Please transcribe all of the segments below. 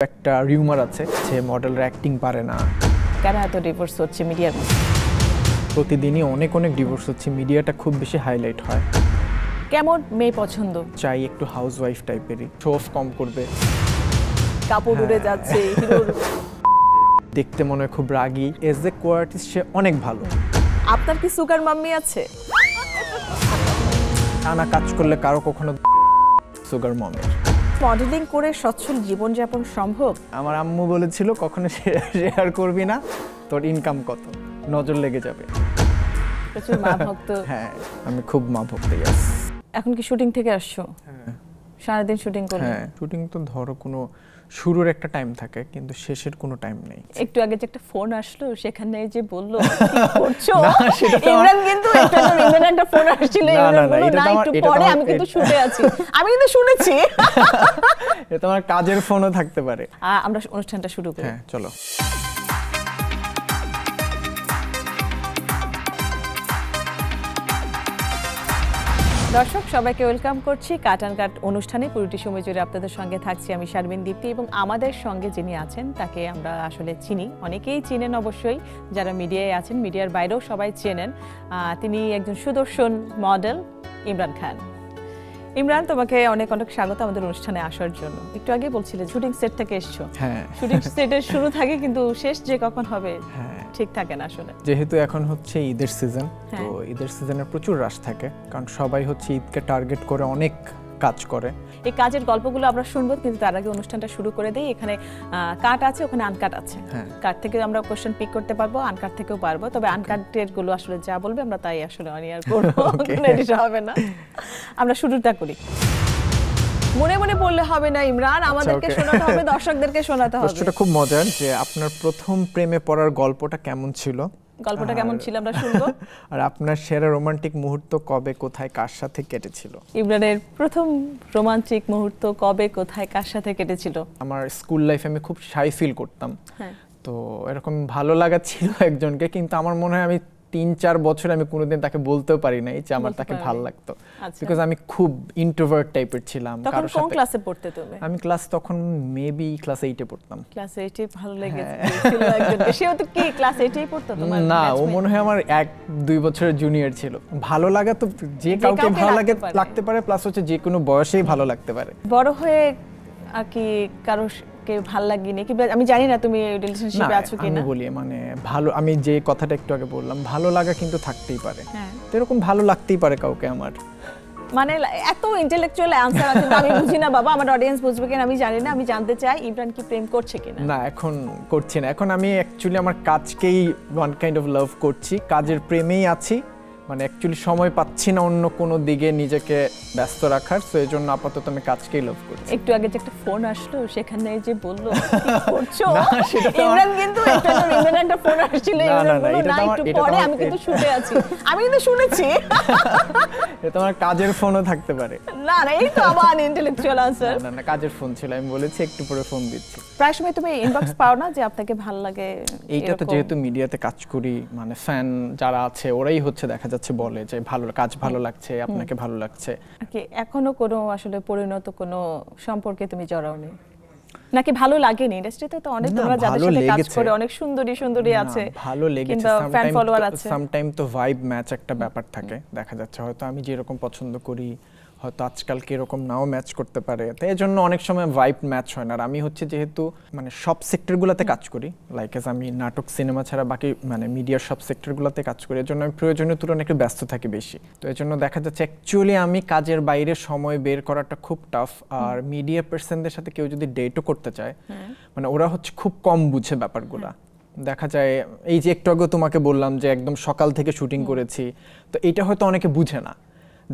একটা রিউমার আছে যে মডেলরা অ্যাক্টিং পারে না। কেন এত ডিভোর্স হচ্ছে মিডিয়ার মধ্যে? প্রতিদিনই অনেক ডিভোর্স হচ্ছে, মিডিয়াটা খুব বেশি হাইলাইট হয়। কেমন মেয়ে পছন্দ? চাই একটু হাউসওয়াইফ টাইপেরই, শো অফ কম করবে, কাপড় উড়ে যাচ্ছে, হিরোর দেখতে মনে হয় খুব রাগী। এজ এ কোয়ার্টিস্ট সে অনেক ভালো। আপনার কি সুগার মাম্মি আছে? টানা কাজ করলে কারো কখনো সুগার মমের। মডেলিং করে সচ্ছল জীবনযাপন সম্ভব? আমার আম্মু বলেছিল কখনো শেয়ার করবি না, তোর ইনকাম কত, নজর লেগে যাবে। প্রচুর মা ভক্ত। হ্যাঁ, আমি খুব মা ভক্ত। এখন কি শুটিং থেকে আসছো? হ্যাঁ, সারাদিন শুটিং করো? হ্যাঁ, শুটিং তো ধরো কোনো শুরুর একটা টাইম থাকে কিন্তু শেষের কোনো টাইম নেই। একটু আগে যে একটা ফোন আসলো সেখানে যে বললো কি করছো, ইমরান কিন্তু ইমরান একটা ফোন আসছিল, ইমরান বলল না একটু পরে, আমি কিন্তু শুটে আছি। আমি কিন্তু শুনেছি। এটা তোমার কাজের ফোনও থাকতে পারে। আমরা অনুষ্ঠানটা শুরু করি। হ্যাঁ, চলো। দর্শক সবাইকে ওয়েলকাম করছি কাট অ্যান্ড কাট অনুষ্ঠানে। পুরোটি সময় জুড়ে আপনাদের সঙ্গে থাকছি আমি শারমিন দীপ্তি, এবং আমাদের সঙ্গে যিনি আছেন তাকে আমরা আসলে চিনি, অনেকেই চিনেন অবশ্যই, যারা মিডিয়ায় আছেন, মিডিয়ার বাইরেও সবাই চেনেন। তিনি একজন সুদর্শন মডেল, ইমরান খান। ইমরান, তোমাকে অনেক অনেক স্বাগত আমাদের অনুষ্ঠানে আসার জন্য। একটু আগে বলছিলে শুটিং সেট থেকে এসছো। হ্যাঁ, শুটিং সেটের শুরু থাকে কিন্তু শেষ যে কখন হবে ঠিক থাকে না আসলে। যেহেতু এখন হচ্ছে ঈদের সিজন, তো ঈদের সিজনে প্রচুর রাশ থাকে, কারণ সবাই হচ্ছে ঈদকে টার্গেট করে অনেক কাজ করে। এই কাজের গল্পগুলো আমরা শুনবো, কিন্তু তার আগে অনুষ্ঠানটা শুরু করে দেই। এখানে কাট আছে, ওখানে আনকাট আছে। কাট থেকে আমরা কোশ্চেন পিক করতে পারবো, আনকাট থেকেও পারবো, তবে আনকাটের গুলো আসলে যা বলবে আমরা তাই আসলে অন এয়ার করবো, কোনো এডিট হবে না। আমরা শুরুটা করি। মনে মনে পড়লে হবে না ইমরান, আমাদেরকে শোনাতে হবে, দর্শকদেরকে শোনাতে হবে। প্রশ্নটা খুব মজার যে আপনার প্রথম প্রেমে পড়ার গল্পটা কেমন ছিল? গল্পটা কেমন ছিল আমরা শুনবো। আর আপনার সেরা রোমান্টিক মুহূর্ত কবে, কোথায়, কার সাথে কেটেছিল? ইমরানের প্রথম রোমান্টিক মুহূর্ত কবে, কোথায়, কার সাথে কেটেছিল? আমার স্কুল লাইফে আমি খুব শাই ফিল করতাম, তো এরকম ভালো লাগা ছিল একজনকে, কিন্তু আমার মনে হয় আমি ৩-৪ বছর আমি কোনোদিন তাকে বলতেও পারি নাই যে আমার তাকে ভালো লাগতো, বিকজ আমি খুব ইন্ট্রোভার্ট টাইপের ছিলাম। তখন কোন ক্লাসে পড়তে তুমি? আমি ক্লাস তখন মেবি ক্লাস 8 এ পড়তাম। ক্লাস 8 এ ভালো লেগেছিল একজনকে? সেও তো কি ক্লাস 8 এই পড়তো তোমার? না, ও মনে হয় আমার 1-2 বছরের জুনিয়র ছিল। ভালো লাগা তো যে কাউকে ভালো লাগতে পারে, প্লাস হচ্ছে যে কোনো বয়সেই ভালো লাগতে পারে। বড় হয়ে আর কি কারো কে ভালো লাগেনি কি? আমি জানি না তুমি রিলেশনশিপে আছো কিনা। আমি বলি মানে ভালো, আমি যে কথাটা একটু আগে বললাম, ভালো লাগা কিন্তু থাকতেই পারে। তো এরকম ভালো লাগতেই পারে কাউকে আমার। মানে এত ইন্টেলেকচুয়াল অ্যানসার আছে, আমি বুঝি না বাবা, আমার অডিয়েন্স বুঝবে কিনা আমি জানি না। আমি জানতে চাই ইমরান কি প্রেম করছে কিনা। না, এখন করছি না। এখন আমি অ্যাকচুয়ালি আমার কাজকেই ওয়ান কাইন্ড অফ লাভ করছি, কাজের প্রেমেই আছি। মানে অ্যাকচুয়ালি সময় পাচ্ছি না অন্য কোনো দিকে নিজেকে ব্যস্ত রাখার, সো এই জন্য আপাতত আমি কাজকেই লাভ করছি। একটু আগে যে একটা ফোন আসলো সেখানে যে বললো কি করছো, ইমরান কিন্তু ইমরান একটা ফোন আসছিল, ইমরান বলল না একটু পরে, আমি কিন্তু শুটে আছি। আমি কিন্তু শুনেছি। এটা তোমার কাজের ফোনও থাকতে পারে। না না, এই তো আমার ইন্টেলেকচুয়াল আনসার। না না, কাজের ফোন ছিল, আমি বলেছি একটু পরে ফোন দিচ্ছি। প্রায় সময় তুমি ইনবক্স পাও না যে আপনাকে ভালো লাগে? এইটা তো যেহেতু মিডিয়াতে কাজ করি, মানে ফ্যান যারা আছে ওরাই হচ্ছে দেখা যাচ্ছে বলে যে ভালো কাজ, ভালো লাগছে, আপনাকে ভালো লাগছে। কি এখনো কোনো আসলে পরিণত কোনো সম্পর্কে তুমি জড়াওনি নাকি? ভালো লাগেনি? ইন্ডাস্ট্রিতে তো অনেক, তোমরা যাদের সাথে কাজ করে অনেক সুন্দরী আছে, ভালো লেগেছে, ফ্যান ফলোয়ার আছে, সামটাইম তো ভাইব ম্যাচ একটা ব্যাপার থাকে। দেখা যাচ্ছে হয়তো আমি যেরকম পছন্দ করি হয়তো আজকাল কি এরকম নাও ম্যাচ করতে পারে, তাই এই জন্য অনেক সময় ভাইব ম্যাচ হয় না। আর আমি হচ্ছে যেহেতু মানে সব সেক্টরগুলোতে কাজ করি, লাইক এজ আমি নাটক সিনেমা ছাড়া বাকি মানে মিডিয়ার সব সেক্টরগুলোতে কাজ করি, এর জন্য আমি প্রয়োজনীয় তুলনায় একটু ব্যস্ত থাকি বেশি। তো এই জন্য দেখা যাচ্ছে অ্যাকচুয়ালি আমি কাজের বাইরে সময় বের করাটা খুব টাফ। আর মিডিয়া পার্সনদের সাথে কেউ যদি ডেটও করতে চায়, মানে ওরা হচ্ছে খুব কম বুঝে ব্যাপারগুলা। দেখা যায় এই যে একটু আগে তোমাকে বললাম যে একদম সকাল থেকে শুটিং করেছি, তো এটা হয়তো অনেকে বুঝে না।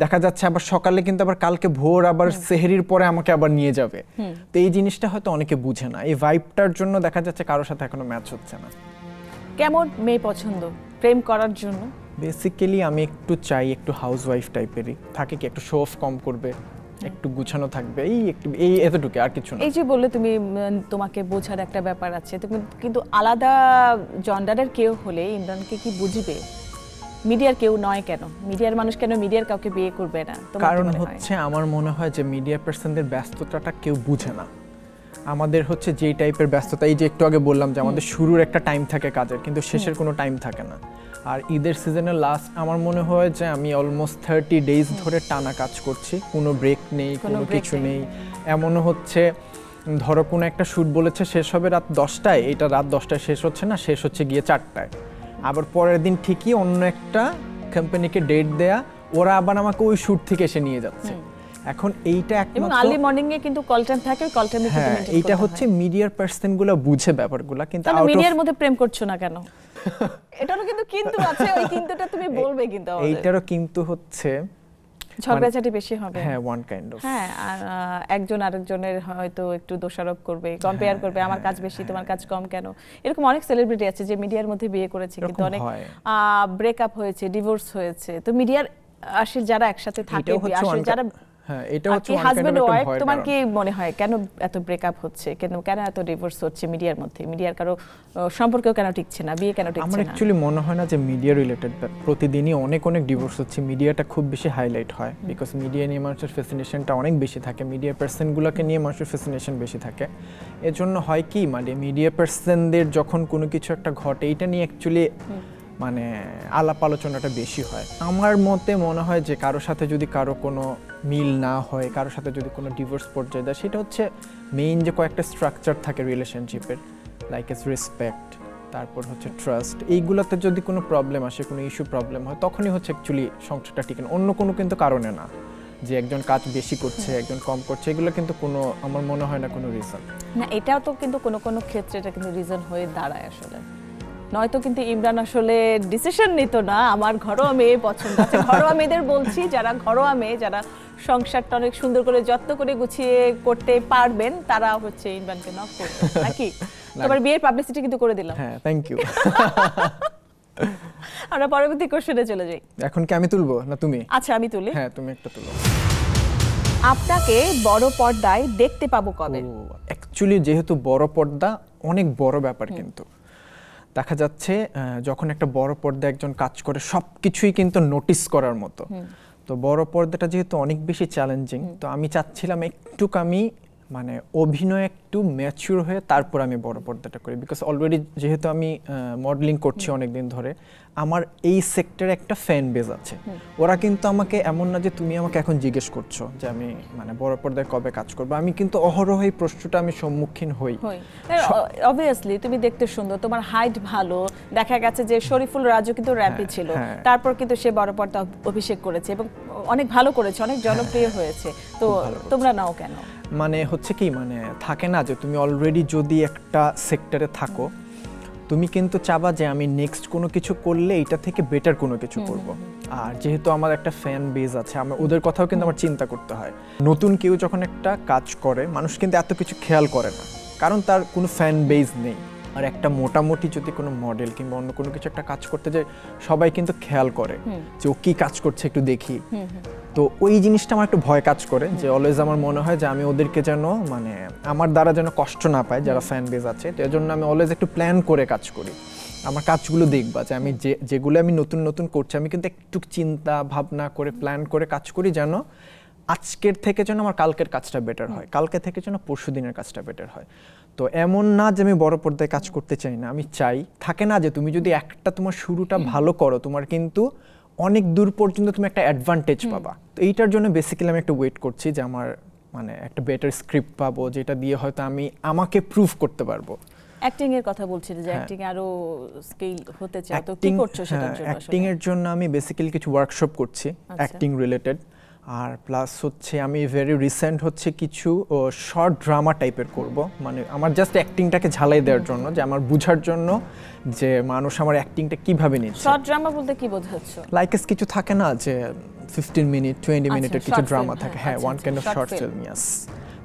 দেখা যাচ্ছে আবার সকালে কিন্তু আবার কালকে ভোর আবার সেহরির পরে আমাকে আবার নিয়ে যাবে, তো এই জিনিসটা হয়তো অনেকে বুঝে না। এই ভাইবটার জন্য দেখা যাচ্ছে কারোর সাথে এখনো ম্যাচ হচ্ছে না। কেমন মেয়ে পছন্দ প্রেম করার জন্য? বেসিক্যালি আমি একটু চাই একটু হাউসওয়াইফ টাইপেরই থাকে, কি একটু শো অফ কম করবে, একটু গুছানো থাকবে, এই এতটুকু, আর কিছু না। এই যে বললে তুমি তোমাকে বোঝার একটা ব্যাপার আছে, তুমি কিন্তু আলাদা জন্ডারের কেউ হলে ইমরানকে কি বুঝবে? মিডিয়ার কেউ নয় কেন? মিডিয়ার মানুষ কেন মিডিয়ার কাউকে বিয়ে করবে না? কারণ হচ্ছে আমার মনে হয় যে মিডিয়া পার্সনদের ব্যস্ততাটা কেউ বুঝে না। আমাদের হচ্ছে যেই টাইপের ব্যস্ততা, এই যে একটু আগে বললাম যে আমাদের শুরুর একটা টাইম থাকে কাজের, কিন্তু শেষের কোনো টাইম থাকে না। আর ঈদের সিজনের লাস্ট আমার মনে হয় যে আমি অলমোস্ট 30 ডেজ ধরে টানা কাজ করছি, কোনো ব্রেক নেই, কোনো কিছু নেই। এমনও হচ্ছে ধরো কোনো একটা শ্যুট বলেছে শেষ হবে রাত 10টায়, এটা রাত 10টায় শেষ হচ্ছে না, শেষ হচ্ছে গিয়ে 4টায়। আবার পরের দিন ঠিকই অন্য একটা কোম্পানিকে ডেট দেয়া, ওরা আবার আমাকে ওই শ্যুট থেকে এসে নিয়ে যাচ্ছে। এখন এইটা এবং আর্লি মর্নিং এ কিন্তু কল টাইম থাকে, কল টাইমে কিন্তু মেইনটেইন করতে হয়। এইটা হচ্ছে মিডিয়ার পার্সনগুলো বুঝে ব্যাপারগুলো, কিন্তু মিডিয়ার মধ্যে প্রেম করছো না কেন? এটারও কিন্তু আছে, ওই কিন্তুটা তুমি বলবে কিন্তু আমাদের। এইটারও কিন্তু হচ্ছে ঝগড়াঝাটি বেশি হবে। হ্যাঁ, ওয়ান কাইন্ড অফ। হ্যাঁ, আর একজন আরেকজনের হয়তো একটু দোষারোপ করবে, কম্পেয়ার করবে, আমার কাজ বেশি তোমার কাজ কম কেন। এরকম অনেক সেলিব্রিটি আছে যে মিডিয়ার মধ্যে বিয়ে করেছে কিন্তু অনেক ব্রেকআপ হয়েছে, ডিভোর্স হয়েছে। তো মিডিয়ার আসলে যারা একসাথে থাকে, আসলে যারা হ্যাঁ, এটা হচ্ছে হাজবেন্ড ওয়াইফ, তোমার কি মনে হয় কেন এত ব্রেকআপ হচ্ছে, কেন এত ডিভোর্স হচ্ছে মিডিয়ার মধ্যে? মিডিয়ার কারো সম্পর্কেও কেন টিকছে না, বিয়ে কেন টিকছে না? আমার অ্যাকচুয়ালি মনে হয় না যে মিডিয়া রিলেটেড প্রতিদিনই অনেক ডিভোর্স হচ্ছে, মিডিয়াটা খুব বেশি হাইলাইট হয়, বিকজ মিডিয়া নিয়ে মানুষের ফ্যাসিনেশনটা অনেক বেশি থাকে, মিডিয়া পার্সনগুলোকে নিয়ে মানুষের ফ্যাসিনেশন বেশি থাকে। এজন্য হয় কি, মানে মিডিয়া পার্সনদের যখন কোনো কিছু একটা ঘটে, এইটা নিয়ে অ্যাকচুয়ালি মানে আলাপ আলোচনাটা বেশি হয়। আমার মতে মনে হয় যে কারো সাথে যদি কারো কোনো মিল না হয়, কারো সাথে যদি কোনো ডিভোর্স পর্যায়ে যায়, সেটা হচ্ছে মেইন যে কয়েকটা স্ট্রাকচার থাকে রিলেশনশিপের, লাইক এস রেসপেক্ট, তারপর হচ্ছে ট্রাস্ট, এইগুলোতে যদি কোনো প্রবলেম আসে, কোনো ইস্যু প্রবলেম হয়, তখনই হচ্ছে অ্যাকচুয়ালি সংসারটা টিকে না, অন্য কোনো কিন্তু কারণে না, যে একজন কাজ বেশি করছে একজন কম করছে, এগুলো কিন্তু কোনো, আমার মনে হয় না কোনো রিজন না। এটাও তো কিন্তু কোনো ক্ষেত্রে এটা কিন্তু রিজন হয়ে দাঁড়ায় আসলে। নয়তো কিন্তু ইমরান আসলে ডিসিশন নিত না। আমার ঘরোয়া মেয়ে পছন্দ আছে, ঘরোয়া মেয়েদের বলছি, যারা ঘরোয়া মেয়ে, যারা সংসারটা অনেক সুন্দর করে যত্ন করে গুছিয়ে করতে পারবেন, তারা হচ্ছে ইমরানকে নক করবে নাকি? তোমার বিয়ের পাবলিসিটি কিন্তু করে দিলাম। হ্যাঁ, থ্যাংক ইউ। আমরা পরবর্তী কোশ্চেনে চলে যাই। এখন কি আমি তুলবো না তুমি? আচ্ছা, আমি তুলি। হ্যাঁ, তুমি একটা তুলো। আপনাকে বড় পর্দায় দেখতে পাবো কবে? অ্যাকচুয়ালি যেহেতু বড় পর্দা অনেক বড় ব্যাপার, কিন্তু দেখা যাচ্ছে যখন একটা বড় পর্দায় একজন কাজ করে সবকিছুই কিন্তু নোটিস করার মতো। তো বড় পর্দাটা যেহেতু অনেক বেশি চ্যালেঞ্জিং, তো আমি চাচ্ছিলাম একটু আমি মানে অভিনয় একটু ম্যাচিউর হয়ে তারপর আমি বড় পর্দাটা করি, বিকজ অলরেডি যেহেতু আমি মডেলিং করছি অনেক দিন ধরে, আমার এই সেক্টরে একটা ফ্যান বেজ আছে। ওরা কিন্তু আমাকে এমন না যে তুমি আমাকে এখন জিজ্ঞেস করছো যে আমি মানে বড় পর্দায় কবে কাজ করবো, আমি কিন্তু অহরহ এই প্রশ্নটা আমি সম্মুখীন হই। অবভিয়াসলি তুমি দেখতে সুন্দর, তোমার হাইট ভালো, দেখা গেছে যে শরীফুল রাজু কিন্তু র্যাম্পি ছিল, তারপর কিন্তু সে বড় পর্দা অভিষেক করেছে এবং অনেক ভালো করেছে, অনেক জনপ্রিয় হয়েছে। তো তোমরা নাও কেন? মানে হচ্ছে কি, মানে থাকে না যে তুমি অলরেডি যদি একটা সেক্টরে থাকো, তুমি কিন্তু চাবা যে আমি নেক্সট কোনো কিছু করলে এটা থেকে বেটার কোনো কিছু করব। আর যেহেতু আমার একটা ফ্যান বেজ আছে, আমার ওদের কথাও কিন্তু আমার চিন্তা করতে হয়। নতুন কেউ যখন একটা কাজ করে, মানুষ কিন্তু এত কিছু খেয়াল করে না, কারণ তার কোনো ফ্যান বেজ নেই। আর একটা মোটামুটি যদি কোনো মডেল কিংবা অন্য কোনো কিছু একটা কাজ করতে যায়, সবাই কিন্তু খেয়াল করে যে ও কি কাজ করছে একটু দেখি। তো ওই জিনিসটা আমার একটু ভয় কাজ করে, যে অলওয়েজ আমার মনে হয় যে আমি ওদেরকে যেন মানে আমার দ্বারা যেন কষ্ট না পায় যারা ফ্যান বেজ আছে। তো এজন্য আমি অলওয়েজ একটু প্ল্যান করে কাজ করি। আমার কাজগুলো দেখবা যে আমি যেগুলো আমি নতুন করছি, আমি কিন্তু একটু চিন্তা ভাবনা করে প্ল্যান করে কাজ করি, যেন আজকের থেকে যেন আমার কালকের কাজটা বেটার হয়, কালকে থেকে যেন পরশু দিনের কাজটা বেটার হয়। তো এমন না যে আমি বড় পর্দায় কাজ করতে চাই না, আমি চাই। থাকে না যে তুমি যদি একটা তোমার শুরুটা ভালো করো, তোমার কিন্তু অনেক দূর পর্যন্ত তুমি একটা অ্যাডভান্টেজ পাবা। তো এইটার জন্য বেসিক্যালি আমি একটু ওয়েট করছি যে আমার মানে একটা বেটার স্ক্রিপ্ট পাবো, যেটা দিয়ে হয়তো আমি আমাকে প্রুভ করতে পারবো। অ্যাক্টিং এর কথা বলছিলে যে অ্যাক্টিং আরো স্কিল হতে চাই, তো কি করছো সেটার জন্য? অ্যাক্টিং এর জন্য আমি বেসিক্যালি কিছু ওয়ার্কশপ করছি অ্যাক্টিং রিলেটেড, আর প্লাস হচ্ছে আমি ভেরি রিসেন্ট হচ্ছে কিছু শর্ট ড্রামা টাইপের করব, মানে আমার জাস্ট অ্যাক্টিংটাকে ঝালাই দেওয়ার জন্য, যে আমার বুঝার জন্য যে মানুষ আমার অ্যাক্টিংটা কিভাবে নিচ্ছে। শর্ট ড্রামা বলতে কি বোঝাচ্ছো? লাইক কিছু থাকে না যে 15 মিনিট 20 মিনিটের কিছু ড্রামা থাকে, হ্যাঁ, one kind of short film, yes.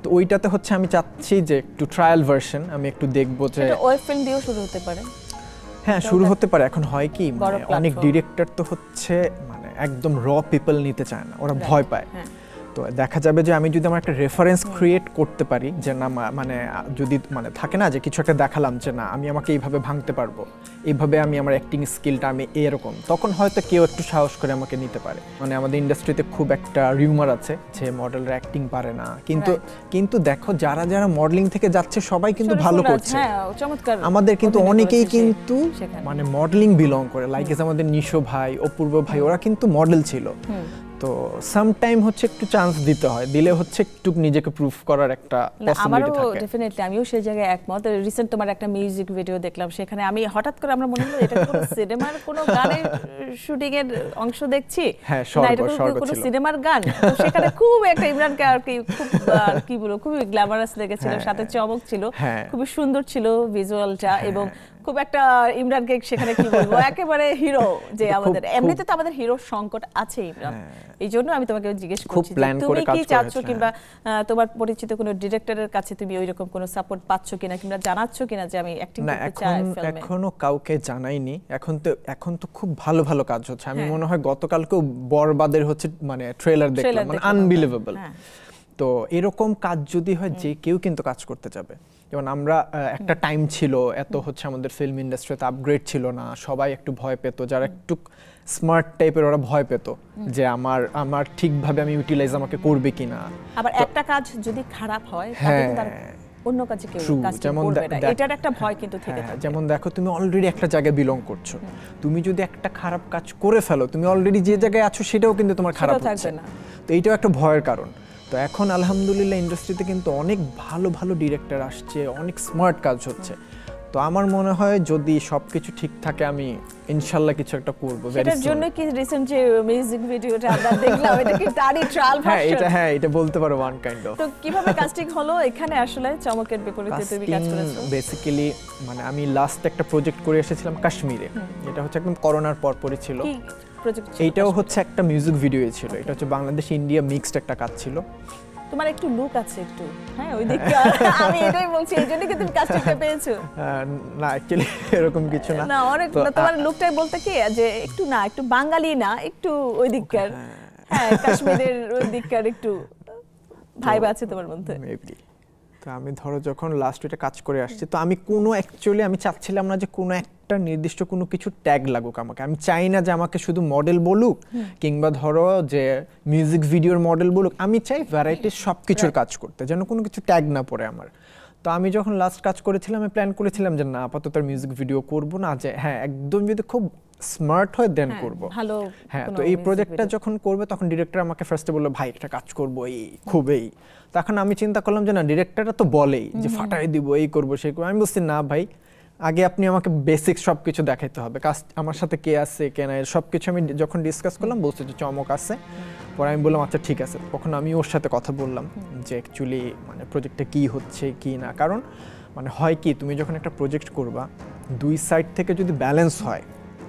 তো ওইটাতে হচ্ছে আমি চাচ্ছি যে একটু ট্রায়াল ভার্সন আমি একটু দেখবো, যে ওয়েব ফিল্ম দিয়েও শুরু হতে পারে। হ্যাঁ, শুরু হতে পারে। এখন হয় কি, অনেক ডিরেক্টর তো হচ্ছে মানে একদম র পিপল নিতে চায় না, ওরা ভয় পায়। তো দেখা যাবে যে আমি যদি আমার একটা রেফারেন্স ক্রিয়েট করতে পারি যে না মানে যদি মানে থাকে না যে কিছু একটা দেখালাম যে না আমি আমাকে এইভাবে ভাঙতে পারবো, এইভাবে আমি আমার অ্যাক্টিং স্কিলটা আমি এরকম, তখন হয়তো কেউ একটু সাহস করে আমাকে নিতে পারে। মানে আমাদের ইন্ডাস্ট্রিতে খুব একটা রিউমার আছে যে মডেলরা অ্যাক্টিং পারে না, কিন্তু দেখো যারা যারা মডেলিং থেকে যাচ্ছে সবাই কিন্তু ভালো করছে। আমাদের কিন্তু অনেকেই কিন্তু মানে মডেলিং বিলং করে, লাইক আমাদের নিশো ভাই, অপূর্ব ভাই, ওরা কিন্তু মডেল ছিল। তো সামটাইম হচ্ছে একটু চান্স দিতে হয়, দিলে হচ্ছে একটু নিজেকে প্রুফ করার একটা পসিবিলিটি থাকে। আমারও ডেফিনেটলি, আমিও সেই জায়গায় একমত। রিসেন্ট তোমার একটা মিউজিক ভিডিও দেখলাম, সেখানে আমি হঠাৎ করে আমরা মনে হলো এটা কোনো সিনেমার কোনো গানের শুটিং এর অংশ দেখছি, হ্যাঁ না এটা কোনো সিনেমার গান। তো সেখানে খুব একটা ইমরানকে আর কি বলবো, খুবই গ্ল্যামারাস লেগেছিল, সাথে চমক ছিল, খুবই সুন্দর ছিল ভিজুয়ালটা, এবং খুব একটা ইমরানকে সেখানে কি বলবো একেবারে হিরো, যে আমাদের এমনিতে তো আমাদের হিরো সংকট আছে ইমরান। এই জন্য আমি তোমাকে জিজ্ঞেস করছি তুমি কি চাচ্ছ, কিংবা তোমার পরিচিত কোনো ডিরেক্টরের কাছে তুমি ওইরকম কোনো সাপোর্ট পাচ্ছ কিনা, কিংবা জানাচ্ছো কিনা যে আমি অ্যাক্টিং করতে চাই ফিল্মে? এখনো কাউকে জানাইনি। এখন তো খুব ভালো ভালো কাজ হচ্ছে। আমি মনে হয় গতকালকেও বরবাদের হচ্ছে মানে ট্রেলার দেখলাম, মানে আনবিলিভেবল। তো এরকম কাজ যদি হয় যে কেউ কিন্তু কাজ করতে যাবে। যেমন আমরা একটা টাইম ছিল, এত হচ্ছে আমাদের ফিল্ম ইন্ডাস্ট্রিতে আপগ্রেড ছিল না, সবাই একটু ভয় পেত, যারা একটু স্মার্ট টাইপের ওরা ভয় পেত যে আমার ঠিকভাবে আমি ইউটিলাইজ আমাকে করবে কিনা। আবার একটা কাজ যদি খারাপ হয় তাহলে অন্য কাজে কেউ কাজটা করবে না, এটার একটা ভয় কিন্তু থেকে থাকে। যেমন দেখো তুমি অলরেডি একটা জায়গায় বিলং করছো, তুমি যদি একটা খারাপ কাজ করে ফেলো, তুমি অলরেডি যে জায়গায় আছো সেটাও কিন্তু তোমার খারাপ হচ্ছে, তো এইটাও একটা ভয়ের কারণ। তো এখন আলহামদুলিল্লাহ ইন্ডাস্ট্রিতে কিন্তু অনেক ভালো ভালো ডিরেক্টর আসছে, অনেক স্মার্ট কাজ হচ্ছে। তো আমার মনে হয় যদি সবকিছু ঠিক থাকে আমি ইনশাআল্লাহ কিছু একটা করব। এটার জন্য কি রিসেন্ট যে মিউজিক ভিডিওটা আমরা দেখলাম, এটা কি তারই ট্রায়াল ভার্সন? এটা বলতে পারো ওয়ান কাইন্ড অফ। তো কিভাবে কাস্টিং হলো এখানে? আসলে চমকের বিপরীতে তুমি কাজ করেছো। বেসিক্যালি মানে আমি লাস্ট একটা প্রজেক্ট করে এসেছিলাম কাশ্মীরে, এটা হচ্ছে একদম করোনার পরপরই ছিল। কি প্রজেক্ট ছিল? এইটাও হচ্ছে একটা মিউজিক ভিডিও ছিল, এটা হচ্ছে বাংলাদেশ ইন্ডিয়া মিক্সড একটা কাজ ছিল। তোমার একটু লুক আছে একটু, হ্যাঁ ওই দিকে আমি এটাই বলছি, এইজন্য কি তুমি কাস্টিংটা পেয়েছো? না অ্যাকচুয়ালি এরকম কিছু না, না অনেক তোমার লুকটাই বলতে কি যে একটু বাঙালি না, একটু ওই দিককার, হ্যাঁ কাশ্মীরের ওই দিককার একটু ভাইব আছে তোমার মধ্যে। মেবি। তো আমি ধরো যখন লাস্ট এটা কাজ করে আসছি, তো আমি অ্যাকচুয়ালি আমি চাচ্ছিলাম না যে কোনো একটা নির্দিষ্ট কোনো কিছু ট্যাগ লাগুক আমাকে। আমি চাই না যে আমাকে শুধু মডেল বলুক, কিংবা ধরো যে মিউজিক ভিডিওর মডেল বলুক। আমি চাই ভ্যারাইটির সব কিছুর কাজ করতে, যেন কোনো কিছু ট্যাগ না পড়ে আমার। তো আমি যখন লাস্ট কাজ করেছিলাম, আমি প্ল্যান করেছিলাম যে না আপাতত মিউজিক ভিডিও করব না, যে হ্যাঁ একদম যদি খুব স্মার্ট হয় দেন করব। হ্যাঁ, তো এই প্রজেক্টটা যখন করবে তখন ডিরেক্টর আমাকে ফার্স্টে বললো ভাই একটা কাজ করবো এই তখন আমি চিন্তা করলাম যে না ডিরেক্টরটা তো বলেই যে ফাটাই দিব, এই করবো সেই করবো। আমি বলছি না ভাই, আগে আপনি আমাকে বেসিক সবকিছু দেখাইতে হবে, কাজ আমার সাথে কে আছে কে নাই সবকিছু আমি যখন ডিসকাস করলাম বলছে যে চমক আছে। পরে আমি বললাম আচ্ছা ঠিক আছে। তখন আমি ওর সাথে কথা বললাম যে অ্যাকচুয়ালি মানে প্রজেক্টটা কি হচ্ছে কি না, কারণ মানে হয় কি তুমি যখন একটা প্রজেক্ট করবা দুই সাইড থেকে যদি ব্যালেন্স হয়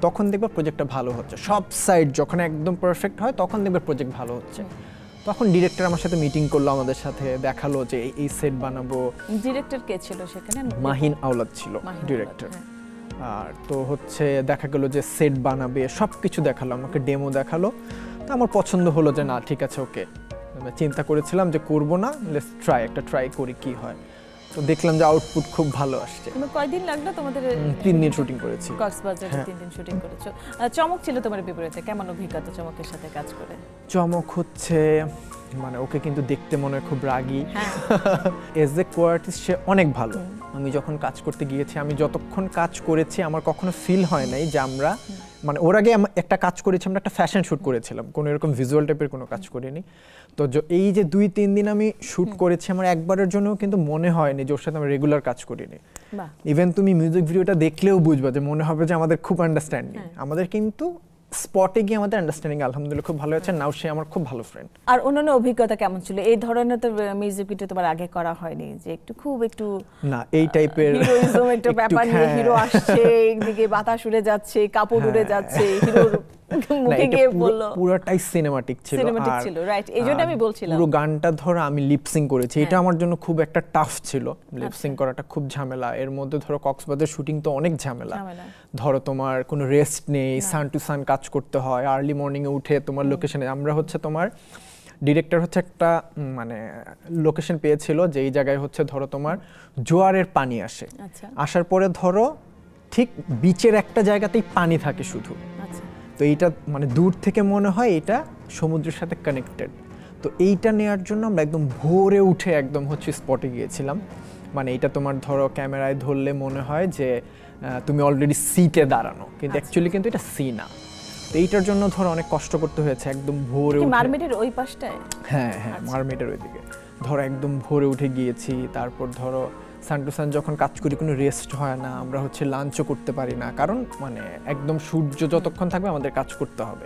তখন দেখবা প্রজেক্টটা ভালো হচ্ছে। সব সাইড যখন একদম পারফেক্ট হয় তখন দেখবে প্রজেক্ট ভালো হচ্ছে। তখন ডিরেক্টর আমার সাথে মিটিং করলো, আমাদের সাথে দেখালো যে এই সেট বানাবো। ডিরেক্টর কে ছিল সেখানে? মাহিন আওলাদ ছিল ডিরেক্টর। আর তো হচ্ছে দেখা গেল যে সেট বানাবে, সব কিছু দেখালো আমাকে, ডেমো দেখালো। তো আমার পছন্দ হলো যে না ঠিক আছে ওকে। আমি চিন্তা করেছিলাম যে করব না, লেটস ট্রাই করি কি হয়। তো দেখলাম যে আউটপুট খুব ভালো আসছে। তোমার কয়দিন লাগলো? তোমাদের 3 দিন শুটিং করেছি কক্সবাজারে। 3 দিন শুটিং করেছো। চমক ছিল তোমার বিপরীতে, কেমন অভিজ্ঞতা চমকের সাথে কাজ করে? চমক হচ্ছে মানে ওকে কিন্তু দেখতে মনে হয় খুব রাগী, এজ এ কোয়ার্টিস্ট সে অনেক ভালো। আমি যখন কাজ করতে গিয়েছি, আমি যতক্ষণ কাজ করেছি আমার কখনো ফিল হয় নাই যে আমরা মানে ওর আগে একটা কাজ করেছি, আমরা একটা ফ্যাশন শ্যুট করেছিলাম, কোনো এরকম ভিজুয়াল টাইপের কোনো কাজ করিনি। তো এই যে 2-3 দিন আমি শ্যুট করেছি, আমার একবারের জন্য কিন্তু মনে হয়নি যে ওর সাথে আমি রেগুলার কাজ করিনি। ইভেন তুমি মিউজিক ভিডিওটা দেখলেও বুঝবা যে মনে হবে যে আমাদের খুব আন্ডারস্ট্যান্ডিং। আমাদের কিন্তু স্পটে গিয়ে আমাদের আন্ডারস্ট্যান্ডিং আলহামদুলিল্লাহ খুব ভালো হয়েছে। নাও সে আমার খুব ভালো ফ্রেন্ড। আর অন্যান্য অভিজ্ঞতা কেমন ছিল? এই ধরনের তো মিউজিক ভিডিও তোমার আগে করা হয়নি, যে একটু না এই টাইপের হিরোইজম একটা ব্যাপার নিয়ে, হিরো আসছে, একদিকে বাতাস উড়ে যাচ্ছে, কাপড় উড়ে যাচ্ছে, হিরোর মুখে গিয়ে বলল, পুরোটাই সিনেমাটিক ছিল। রাইট, এইজন্য আমি বলছিলাম পুরো গানটা ধরো আমি লিপসিং করেছি, এটা আমার জন্য খুব একটা টাফ ছিল। লিপসিং করাটা খুব ঝামেলা। এর মধ্যে ধরো কক্সবাজার শুটিং তো অনেক ঝামেলা। ধরো তোমার কোনো রেস্ট নেই, সান টু সান কাজ করতে হয়, আর্লি মর্নিং এ উঠে তোমার লোকেশনে। আমরা হচ্ছে তোমার ডিরেক্টর হচ্ছে একটা মানে লোকেশন পেয়েছিল যে এই জায়গায় হচ্ছে ধরো তোমার জোয়ারের পানি আসে, আচ্ছা আসার পরে ধরো ঠিক বিচের একটা জায়গাতেই পানি থাকে শুধু, আচ্ছা তো এইটা মানে দূর থেকে মনে হয় এটা সমুদ্রের সাথে কানেক্টেড। তো এইটা নেওয়ার জন্য আমরা একদম ভোরে উঠে একদম হচ্ছে স্পটে গিয়েছিলাম। মানে এটা তোমার ধরো ক্যামেরায় ধরলে মনে হয় যে তুমি অলরেডি সিতে দাঁড়ানো, কিন্তু অ্যাকচুয়ালি কিন্তু এটা সি না। তো এইটার জন্য ধরো অনেক কষ্ট করতে হয়েছে একদম ভোরে উঠে। মারমেডের ওই পাশটায়? হ্যাঁ হ্যাঁ, মারমেডের ওইদিকে ধরো একদম ভোরে উঠে গিয়েছি। তারপর ধরো সান টু সান যখন কাজ করি কোনো রেস্ট হয় না, আমরা হচ্ছে লাঞ্চও করতে পারি না, কারণ মানে একদম সূর্য যতক্ষণ থাকবে আমাদের কাজ করতে হবে।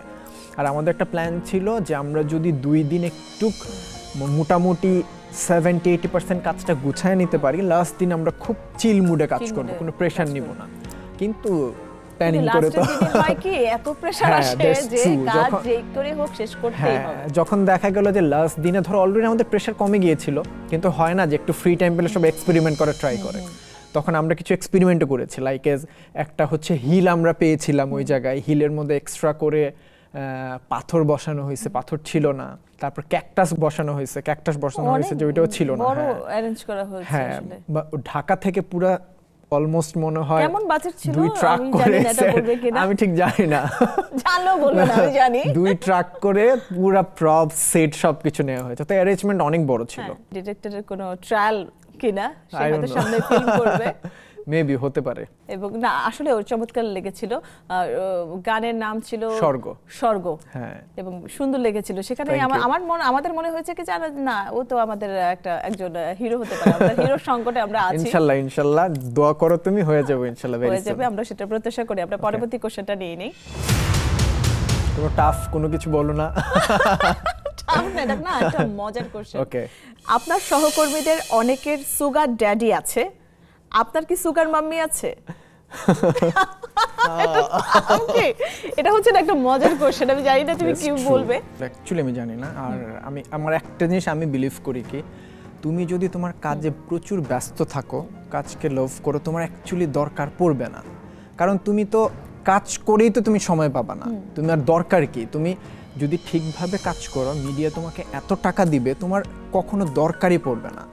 আর আমাদের একটা প্ল্যান ছিল যে আমরা যদি 2 দিন একটু মোটামুটি 70-80% কাজটা গুছায় নিতে পারি, লাস্ট দিন আমরা খুব চিল মুডে কাজ করব, কোনো প্রেশার নিব না। কিন্তু প্ল্যানিং করে তো হয় কি এত প্রেশার আসে যে কাজ যেই করে হোক শেষ করতেই হবে। যখন দেখা গেল যে লাস্ট দিনে ধরো অলরেডি আমাদের প্রেশার কমে গিয়েছিল, কিন্তু হয় না যে একটু ফ্রি টাইম পেলে সব এক্সপেরিমেন্ট করে ট্রাই করে, তখন আমরা কিছু এক্সপেরিমেন্টও করেছি। লাইক একটা হচ্ছে হিল আমরা পেয়েছিলাম ওই জায়গায়, হিলের মধ্যে এক্সট্রা করে পাথর বসানো হয়েছে, পাথর ছিল না। তারপর ক্যাকটাস বসানো হয়েছে, ক্যাকটাস বসানো হয়েছে যে ওইটাও ছিল না। বড় অ্যারেঞ্জ করা হয়েছে আসলে। হ্যাঁ, ঢাকা থেকে পুরো অলমোস্ট মনে হয় কেমন বাজেট ছিল 2 ট্রাক করে, আমি ঠিক জানি না, জানো বলবেন আমি জানি, 2 ট্রাক করে পুরো প্রপ সেট সবকিছু নেওয়া হয়েছে। তো অ্যারেঞ্জমেন্ট অনেক বড় ছিল। ডিরেক্টরের কোনো ট্রায়াল কিনা সে হয়তো সামনে ফিল্ম করবে, মেবি হতে পারে। এবং না আসলে ওর চমৎকার লেগেছিল। গানের নাম ছিল স্বর্গ। স্বর্গ, হ্যাঁ, এবং সুন্দর লেগেছিল। সেখানে আমাদের মনে হয়েছে কি জানো না, ও তো আমাদের একজন হিরো হতে পারে। আমরা হিরোর সংকটে আমরা আছি। ইনশাআল্লাহ ইনশাআল্লাহ দোয়া করো, তুমি হয়ে যাবে ইনশাআল্লাহ, হয়ে যাবে, আমরা সেটা প্রত্যাশা করি। আমরা পরবর্তী কোশ্চেনটা নিয়ে নেই। কোনো টাফ কোনো কিছু বলো না। টাফ না, এটা না একটা মজার কোশ্চেন। ওকে, আপনার সহকর্মীদের অনেকের সুগার ড্যাডি আছে, আপনার কি সুগার মাম্মি আছে? এটা হচ্ছে একটা মজার কোশ্চেন, আমি জানি না তুমি কি বলবে। অ্যাকচুয়ালি আমি জানি না। আর আমার একটা জিনিস আমি বিলিভ করি কি, তুমি যদি তোমার কাজে প্রচুর ব্যস্ত থাকো, কাজকে লাভ করো, তোমার অ্যাকচুয়ালি দরকার পড়বে না। কারণ তুমি তো কাজ করেই তো তুমি সময় পাবা না, তুমি আর দরকার কি? তুমি যদি ঠিকভাবে কাজ করো, মিডিয়া তোমাকে এত টাকা দিবে, তোমার কখনো দরকারই পড়বে না।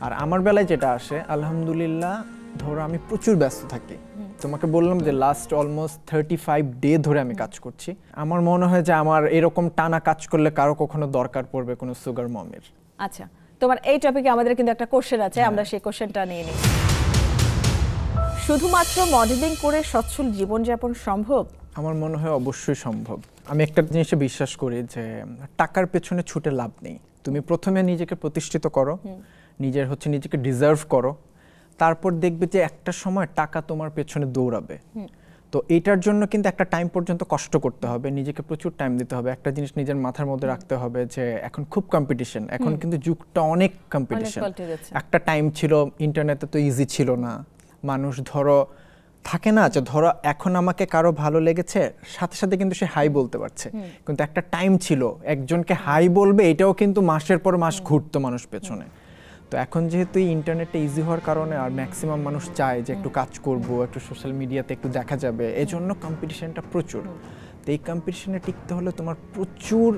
আর আমার বেলায় যেটা আসে, আলহামদুলিল্লাহ ধরো আমি প্রচুর ব্যস্ত থাকি। তোমাকে বললাম যে লাস্ট অলমোস্ট 35 ডে ধরে আমি কাজ করছি। আমার মনে হয় যে আমার এরকম টানা কাজ করলে কারো কখনো দরকার পড়বে কোনো সুগার মমের। আচ্ছা, তোমার এই টপিকে আমাদের কিন্তু একটা কোশ্চেন আছে, আমরা সেই কোশ্চেনটা নিয়ে নিই। শুধুমাত্র মডেলিং করে সচ্ছল জীবনযাপন সম্ভব? আমার মনে হয় অবশ্যই সম্ভব। আমি একটা জিনিসে বিশ্বাস করি যে টাকার পেছনে ছুটে লাভ নেই। তুমি প্রথমে নিজেকে প্রতিষ্ঠিত করো, নিজেকে ডিজার্ভ করো, তারপর দেখবে যে একটা সময় টাকা তোমার পেছনে দৌড়াবে। তো এইটার জন্য কিন্তু একটা টাইম পর্যন্ত কষ্ট করতে হবে, নিজেকে প্রচুর টাইম দিতে হবে। একটা জিনিস নিজের মাথার মধ্যে রাখতে হবে যে এখন খুব কম্পিটিশন, এখন কিন্তু যুগটা অনেক কম্পিটিশন। একটা টাইম ছিল ইন্টারনেটে তো ইজি ছিল না, মানুষ ধরো থাকে না যে ধরো এখন আমাকে কারো ভালো লেগেছে, সাথে সাথে কিন্তু সে হাই বলতে পারছে। কিন্তু একটা টাইম ছিল একজনকে হাই বলবে, এটাও কিন্তু মাসের পর মাস ঘুরতো মানুষ পেছনে। তো এখন যেহেতু ইন্টারনেটটা ইজি হওয়ার কারণে আর ম্যাক্সিমাম মানুষ চায় যে একটু কাজ করব, একটু সোশ্যাল মিডিয়াতে একটু দেখা যাবে, এজন্য কম্পিটিশনটা প্রচুর। তো এই কম্পিটিশনে টিকতে হলে তোমার প্রচুর